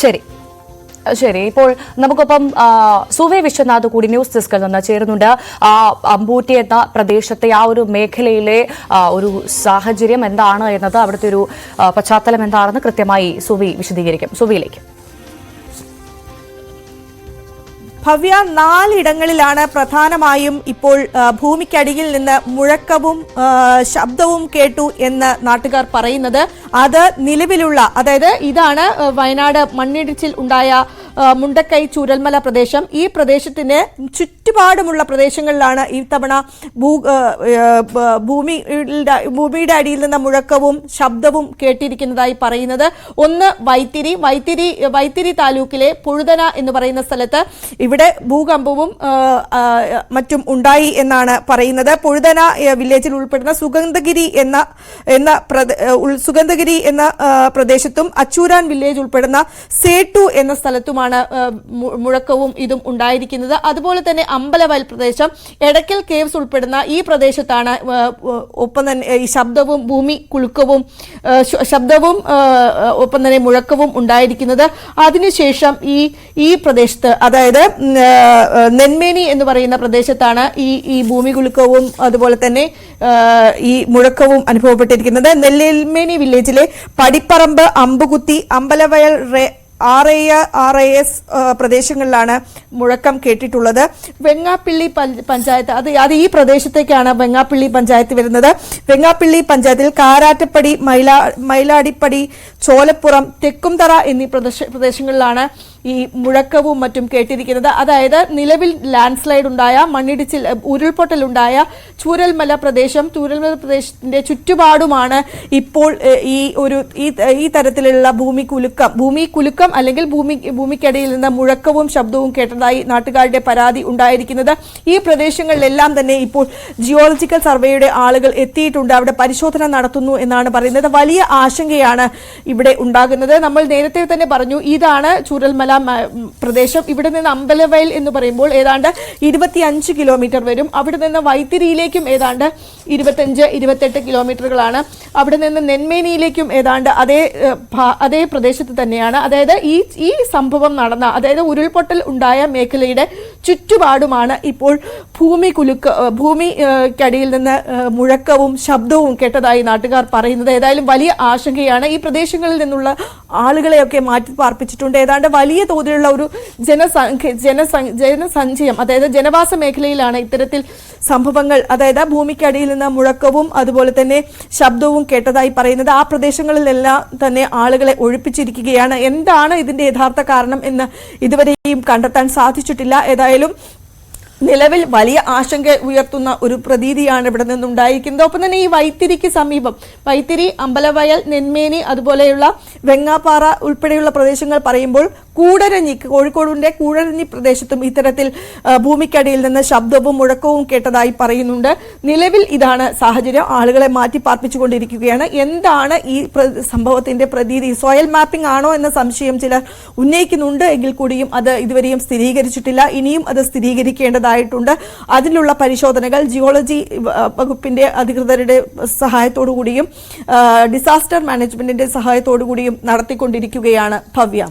ശരി ശരി ഇപ്പോൾ നമുക്കൊപ്പം സുവേ വിശ്വനാഥ് കൂടി ന്യൂസ് ഡെസ്കിൽ നിന്ന് ചേരുന്നുണ്ട്. അമ്പൂറ്റി എന്ന പ്രദേശത്തെ ആ ഒരു മേഖലയിലെ ഒരു സാഹചര്യം എന്താണ് എന്നത്, അവിടുത്തെ ഒരു പശ്ചാത്തലം എന്താണെന്ന് കൃത്യമായി സുവി വിശദീകരിക്കും. സുവിയിലേക്ക്. ഭവ്യ, 4 ഇടങ്ങളിലാണ് പ്രധാനമായും ഇപ്പോൾ ഭൂമിക്കടിയിൽ നിന്ന് മുഴക്കവും ശബ്ദവും കേട്ടു എന്ന് നാട്ടുകാർ പറയുന്നത്. അത് നിലവിലുള്ള, അതായത് ഇതാണ് വയനാട് മണ്ണിടിച്ചിൽ ഉണ്ടായ മുണ്ടക്കൈ ചൂരൽമല പ്രദേശം. ഈ പ്രദേശത്തിന് ചുറ്റുപാടുമുള്ള പ്രദേശങ്ങളിലാണ് ഇത്തവണ ഭൂമിയുടെ അടിയിൽ നിന്ന് മുഴക്കവും ശബ്ദവും കേട്ടിരിക്കുന്നതായി പറയുന്നത്. ഒന്ന് വൈത്തിരി താലൂക്കിലെ പുഴുതന എന്ന് പറയുന്ന സ്ഥലത്ത് ഇവിടെ ഭൂകമ്പവും മറ്റും ഉണ്ടായി എന്നാണ് പറയുന്നത്. പുഴുതന വില്ലേജിൽ ഉൾപ്പെടുന്ന സുഗന്ധഗിരി എന്ന പ്രദേശത്തും അച്ചൂരാൻ വില്ലേജ് ഉൾപ്പെടുന്ന സേട്ടു എന്ന സ്ഥലത്തുമാണ് മുഴക്കവും ഇതും ഉണ്ടായിരിക്കുന്നത്. അതുപോലെ തന്നെ അമ്പലവയൽ പ്രദേശം, എടക്കൽ കേവ്സ് ഉൾപ്പെടുന്ന ഈ പ്രദേശത്താണ് ഒപ്പം തന്നെ ഈ ശബ്ദവും ഭൂമി കുലുക്കവും ഒപ്പം തന്നെ മുഴക്കവും ഉണ്ടായിരിക്കുന്നത്. അതിനുശേഷം ഈ പ്രദേശത്ത്, അതായത് നെന്മേനി എന്ന് പറയുന്ന പ്രദേശത്താണ് ഈ ഭൂമി കുലുക്കവും അതുപോലെ തന്നെ ഈ മുഴക്കവും അനുഭവപ്പെട്ടിരിക്കുന്നത്. നെല്ലിൽമേനി വില്ലേജിലെ പടിപ്പറമ്പ്, അമ്പുകുത്തി, അമ്പലവയൽ RAS പ്രദേശങ്ങളിലാണ് മുഴക്കം കേട്ടിട്ടുള്ളത്. വെങ്ങാപ്പിള്ളി പഞ്ചായത്ത്, അത് ഈ പ്രദേശത്തേക്കാണ് വെങ്ങാപ്പിള്ളി പഞ്ചായത്ത് വരുന്നത്. വെങ്ങാപ്പിള്ളി പഞ്ചായത്തിൽ കാരാറ്റപ്പടി, മൈലാടിപ്പടി, ചോലപ്പുറം, തെക്കുംതറ എന്നീ പ്രദേശങ്ങളിലാണ് ഈ മുഴക്കവും മറ്റും കേട്ടിരിക്കുന്നത്. അതായത് നിലവിൽ ലാൻഡ് സ്ലൈഡ് ഉണ്ടായ, മണ്ണിടിച്ചിൽ ഉരുൾപൊട്ടലുണ്ടായ ചൂരൽമല പ്രദേശത്തിന്റെ ചുറ്റുപാടുമാണ് ഇപ്പോൾ ഈ തരത്തിലുള്ള ഭൂമിക്കുലുക്കം അല്ലെങ്കിൽ ഭൂമിക്കടിയിൽ നിന്ന് മുഴക്കവും ശബ്ദവും കേട്ടതായി നാട്ടുകാരുടെ പരാതി ഉണ്ടായിരിക്കുന്നത്. ഈ പ്രദേശങ്ങളിലെല്ലാം തന്നെ ഇപ്പോൾ ജിയോളജിക്കൽ സർവേയുടെ ആളുകൾ എത്തിയിട്ടുണ്ട്. അവിടെ പരിശോധന നടത്തുന്നു എന്നാണ് പറയുന്നത്. വലിയ ആശങ്കയാണ് ഇവിടെ ഉണ്ടാകുന്നത്. നമ്മൾ നേരത്തെ തന്നെ പറഞ്ഞു, ഇതാണ് ചൂരൽമല പ്രദേശം. ഇവിടെ നിന്ന് അമ്പലവയൽ എന്ന് പറയുമ്പോൾ ഏതാണ്ട് 25 കിലോമീറ്റർ വരും. അവിടെ നിന്ന് വൈത്തിരിയിലേക്കും ഏതാണ്ട് 25-28 കിലോമീറ്ററുകളാണ്. അവിടെ നിന്ന് നെന്മേനിയിലേക്കും ഏതാണ്ട് അതേ പ്രദേശത്ത് തന്നെയാണ്. അതായത് ഈ സംഭവം നടന്ന, അതായത് ഉരുൾപൊട്ടൽ ഉണ്ടായ മേഖലയുടെ ചുറ്റുപാടുമാണ് ഇപ്പോൾ ഭൂമിക്കടിയിൽ നിന്ന് മുഴക്കവും ശബ്ദവും കേട്ടതായി നാട്ടുകാർ പറയുന്നത്. ഏതായാലും വലിയ ആശങ്കയാണ്. ഈ പ്രദേശങ്ങളിൽ നിന്നുള്ള ആളുകളെയൊക്കെ മാറ്റി പാർപ്പിച്ചിട്ടുണ്ട്. ഏതാണ്ട് വലിയ തോതിലുള്ള ഒരു ജനസഞ്ചയം, അതായത് ജനവാസ മേഖലയിലാണ് ഇത്തരത്തിൽ സംഭവങ്ങൾ, അതായത് ഭൂമിക്കടിയിൽ നിന്ന് മുഴക്കവും അതുപോലെ തന്നെ ശബ്ദവും കേട്ടതായി പറയുന്നത്. ആ പ്രദേശങ്ങളിലെല്ലാം തന്നെ ആളുകളെ ഒഴിപ്പിച്ചിരിക്കുകയാണ്. എന്താണ് ഇതിന്റെ യഥാർത്ഥ കാരണം എന്ന് ഇതുവരെയും കണ്ടെത്താൻ സാധിച്ചിട്ടില്ല. ഏതായാലും നിലവിൽ വലിയ ആശങ്ക ഉയർത്തുന്ന ഒരു പ്രതീതിയാണ് ഇവിടെ നിന്നുണ്ടായിരിക്കുന്നത്. ഒപ്പം തന്നെ ഈ വൈത്തിരിക്ക് സമീപം, വൈത്തിരി, അമ്പലവയൽ, നെന്മേനി, അതുപോലെയുള്ള വെങ്ങാപ്പാറ ഉൾപ്പെടെയുള്ള പ്രദേശങ്ങൾ പറയുമ്പോൾ കൂടരഞ്ഞി, കോഴിക്കോടിന്റെ കൂടരഞ്ഞി പ്രദേശത്തും ഇത്തരത്തിൽ ഭൂമിക്കടിയിൽ നിന്ന് ശബ്ദവും മുഴക്കവും കേട്ടതായി പറയുന്നുണ്ട്. നിലവിൽ ഇതാണ് സാഹചര്യം. ആളുകളെ മാറ്റി പാർപ്പിച്ചുകൊണ്ടിരിക്കുകയാണ്. എന്താണ് ഈ സംഭവത്തിന്റെ പ്രതീതി? സോയിൽ മാപ്പിംഗ് ആണോ എന്ന സംശയം ചിലർ ഉന്നയിക്കുന്നുണ്ട്. എങ്കിൽ കൂടിയും അത് ഇതുവരെയും സ്ഥിരീകരിച്ചിട്ടില്ല. ഇനിയും അത് സ്ഥിരീകരിക്കേണ്ടതായിട്ടുണ്ട്. അതിനുള്ള പരിശോധനകൾ ജിയോളജി വകുപ്പിന്റെ അധികൃതരുടെ സഹായത്തോടുകൂടിയും ഡിസാസ്റ്റർ മാനേജ്മെന്റിന്റെ സഹായത്തോടുകൂടിയും നടത്തിക്കൊണ്ടിരിക്കുകയാണ്. ഭവ്യ.